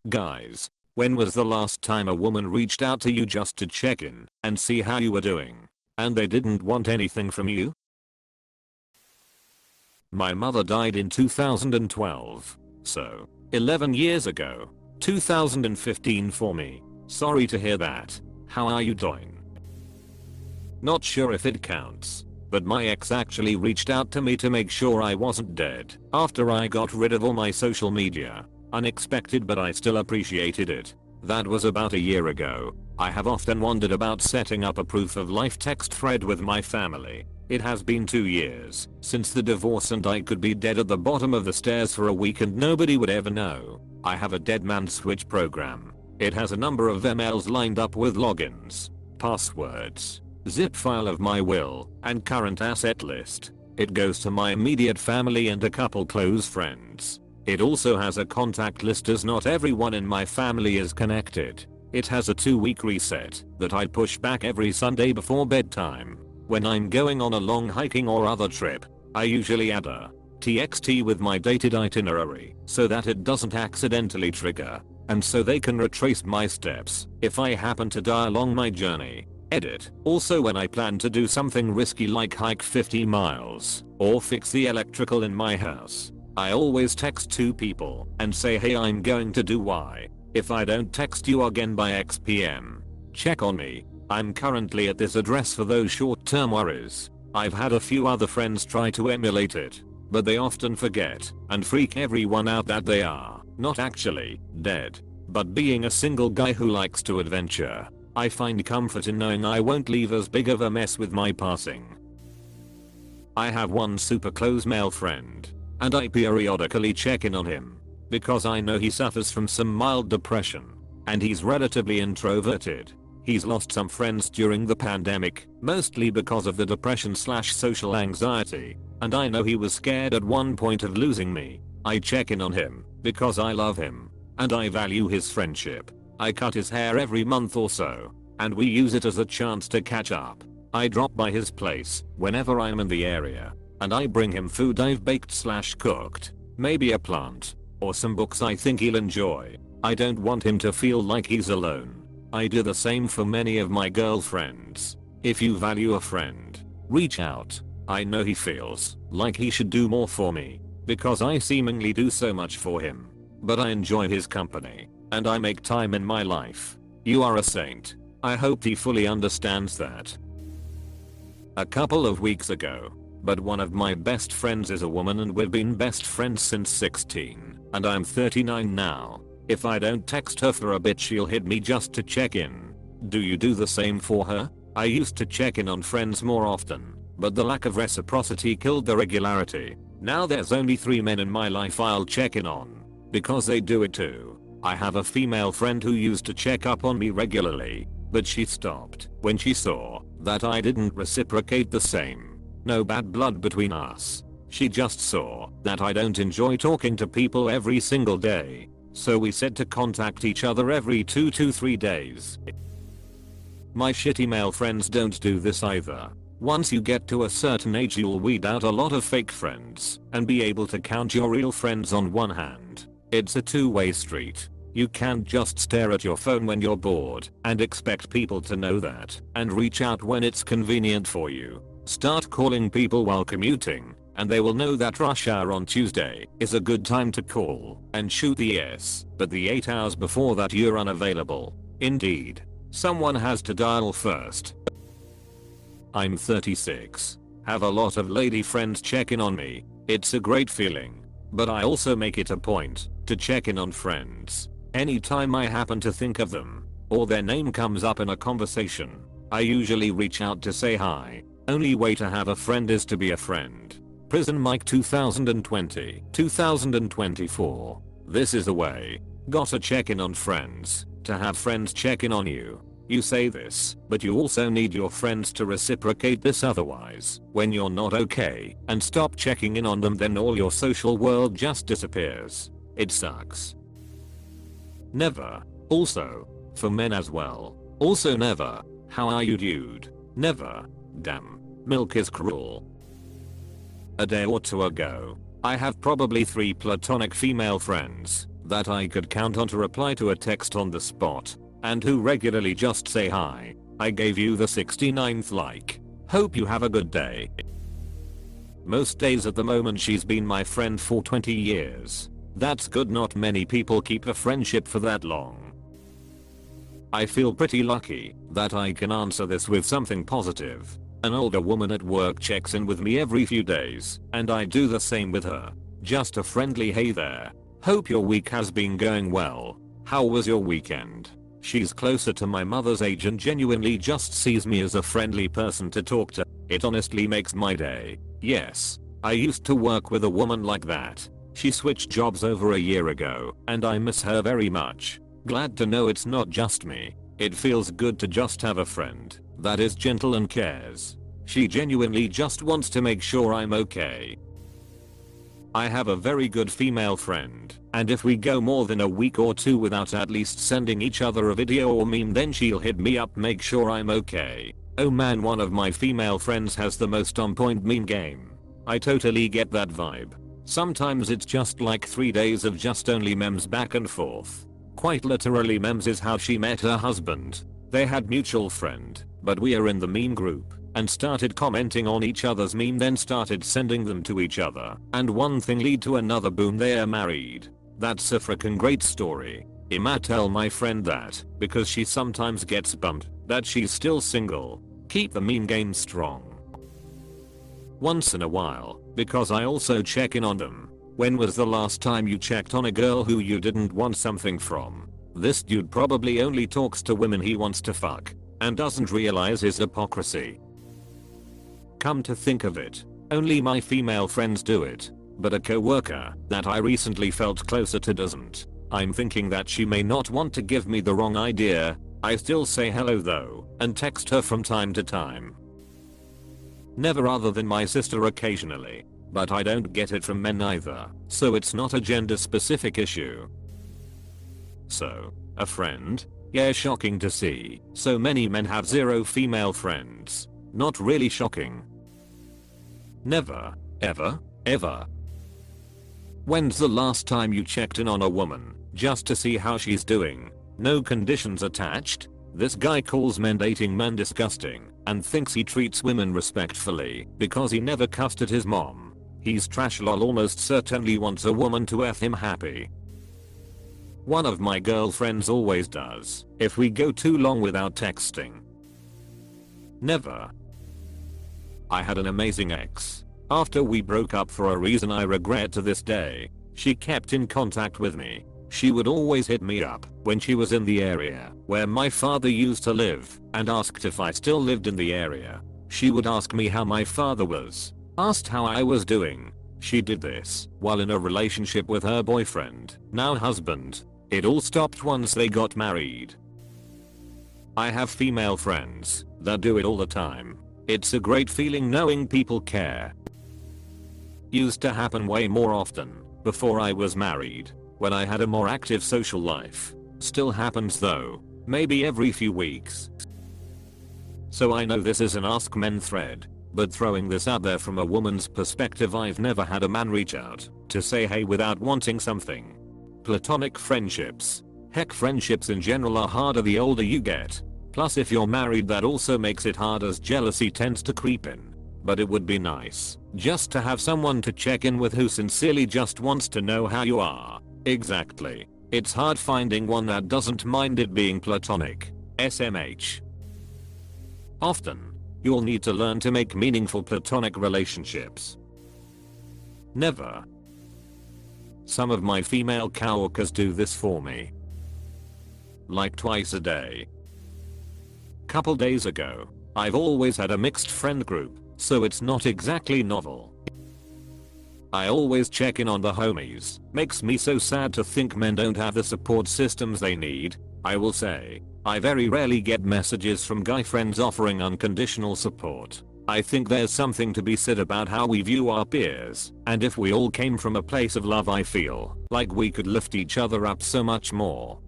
Guys, when was the last time a woman reached out to you just to check in and see how you were doing, and they didn't want anything from you? My mother died in 2012. So, 11 years ago. 2015 for me. Sorry to hear that. How are you doing? Not sure if it counts, but my ex actually reached out to me to make sure I wasn't dead after I got rid of all my social media. Unexpected, but I still appreciated it. That was about a year ago. I have often wondered about setting up a proof of life text thread with my family. It has been 2 years since the divorce and I could be dead at the bottom of the stairs for a week and nobody would ever know. I have a dead man switch program. It has a number of emails lined up with logins, passwords, zip file of my will, and current asset list. It goes to my immediate family and a couple close friends. It also has a contact list as not everyone in my family is connected. It has a 2-week reset that I push back every Sunday before bedtime. When I'm going on a long hiking or other trip, I usually add a TXT with my dated itinerary so that it doesn't accidentally trigger, and so they can retrace my steps if I happen to die along my journey. Edit. Also, when I plan to do something risky like hike 50 miles or fix the electrical in my house, I always text 2 people and say, hey, I'm going to do Y. If I don't text you again by X PM, check on me. I'm currently at this address for those short-term worries. I've had a few other friends try to emulate it, but they often forget and freak everyone out that they are not actually dead, but being a single guy who likes to adventure. I find comfort in knowing I won't leave as big of a mess with my passing. I have one super close male friend, and I periodically check in on him because I know he suffers from some mild depression, and he's relatively introverted. He's lost some friends during the pandemic, mostly because of the depression/social anxiety, and I know he was scared at one point of losing me. I check in on him because I love him and I value his friendship. I cut his hair every month or so, and we use it as a chance to catch up. I drop by his place whenever I'm in the area, and I bring him food I've baked/cooked, maybe a plant, or some books I think he'll enjoy. I don't want him to feel like he's alone. I do the same for many of my girlfriends. If you value a friend, reach out. I know he feels like he should do more for me because I seemingly do so much for him, but I enjoy his company and I make time in my life. You are a saint. I hope he fully understands that. A couple of weeks ago, but one of my best friends is a woman and we've been best friends since 16, and I'm 39 now. If I don't text her for a bit, she'll hit me just to check in. Do you do the same for her? I used to check in on friends more often, but the lack of reciprocity killed the regularity. Now there's only 3 men in my life I'll check in on because they do it too. I have a female friend who used to check up on me regularly, but she stopped when she saw that I didn't reciprocate the same. No bad blood between us. She just saw that I don't enjoy talking to people every single day. So we said to contact each other every 2 to 3 days. My shitty male friends don't do this either. Once you get to a certain age, you'll weed out a lot of fake friends and be able to count your real friends on one hand. It's a two-way street. You can't just stare at your phone when you're bored and expect people to know that and reach out when it's convenient for you. Start calling people while commuting, and they will know that rush hour on Tuesday is a good time to call and shoot the yes, but the 8 hours before that you're unavailable. Indeed. Someone has to dial first. I'm 36. Have a lot of lady friends check in on me. It's a great feeling. But I also make it a point to check in on friends anytime I happen to think of them or their name comes up in a conversation. I usually reach out to say hi. Only way to have a friend is to be a friend. Prison Mike 2020, 2024. This is the way. Gotta check in on friends to have friends check in on you. You say this, but you also need your friends to reciprocate this, otherwise, when you're not okay and stop checking in on them, then all your social world just disappears. It sucks. Never. Also, for men as well. Also never. How are you, dude? Never. Damn. Milk is cruel. A day or two ago, I have probably 3 platonic female friends. that I could count on to reply to a text on the spot, and who regularly just say hi. I gave you the 69th like. Hope you have a good day. Most days at the moment she's been my friend for 20 years. That's good, not many people keep a friendship for that long. I feel pretty lucky that I can answer this with something positive. An older woman at work checks in with me every few days, and I do the same with her. Just a friendly hey there. Hope your week has been going well. How was your weekend? She's closer to my mother's age and genuinely just sees me as a friendly person to talk to. It honestly makes my day. Yes, I used to work with a woman like that. She switched jobs over a year ago, and I miss her very much. Glad to know it's not just me. It feels good to just have a friend that is gentle and cares. She genuinely just wants to make sure I'm okay. I have a very good female friend, and if we go more than a week or two without at least sending each other a video or meme, then she'll hit me up, make sure I'm okay. Oh man, one of my female friends has the most on point meme game. I totally get that vibe. Sometimes it's just like 3 days of just only memes back and forth. Quite literally, memes is how she met her husband. They had mutual friend, but we are in the meme group, and started commenting on each other's meme, then started sending them to each other, and one thing lead to another, boom, they are married. That's a frickin' great story. I'ma tell my friend that, because she sometimes gets bummed that she's still single. Keep the meme game strong. Once in a while, because I also check in on them. When was the last time you checked on a girl who you didn't want something from? This dude probably only talks to women he wants to fuck, and doesn't realize his hypocrisy. Come to think of it, only my female friends do it, but a coworker that I recently felt closer to doesn't. I'm thinking that she may not want to give me the wrong idea. I still say hello though, and text her from time to time. Never other than my sister occasionally, but I don't get it from men either, so it's not a gender specific issue. So, a friend? Yeah, shocking to see. So many men have zero female friends. Not really shocking. Never, ever, ever. When's the last time you checked in on a woman, just to see how she's doing? No conditions attached? This guy calls men dating men disgusting, and thinks he treats women respectfully, because he never cussed at his mom. He's trash lol, almost certainly wants a woman to F him happy. One of my girlfriends always does, if we go too long without texting. Never. I had an amazing ex. After we broke up for a reason I regret to this day, she kept in contact with me. She would always hit me up when she was in the area where my father used to live and asked if I still lived in the area. She would ask me how my father was, asked how I was doing. She did this while in a relationship with her boyfriend, now husband. It all stopped once they got married. I have female friends that do it all the time. It's a great feeling knowing people care. Used to happen way more often before I was married, when I had a more active social life. Still happens though, maybe every few weeks. So I know this is an Ask Men thread, but throwing this out there from a woman's perspective, I've never had a man reach out to say hey without wanting something. Platonic friendships. Heck, friendships in general are harder the older you get. Plus if you're married that also makes it hard as jealousy tends to creep in. But it would be nice just to have someone to check in with who sincerely just wants to know how you are. Exactly. It's hard finding one that doesn't mind it being platonic. SMH. Often, you'll need to learn to make meaningful platonic relationships. Never. Some of my female coworkers do this for me. Like twice a day. Couple days ago, I've always had a mixed friend group, so it's not exactly novel. I always check in on the homies. Makes me so sad to think men don't have the support systems they need. I will say, I very rarely get messages from guy friends offering unconditional support. I think there's something to be said about how we view our peers, and if we all came from a place of love, I feel like we could lift each other up so much more.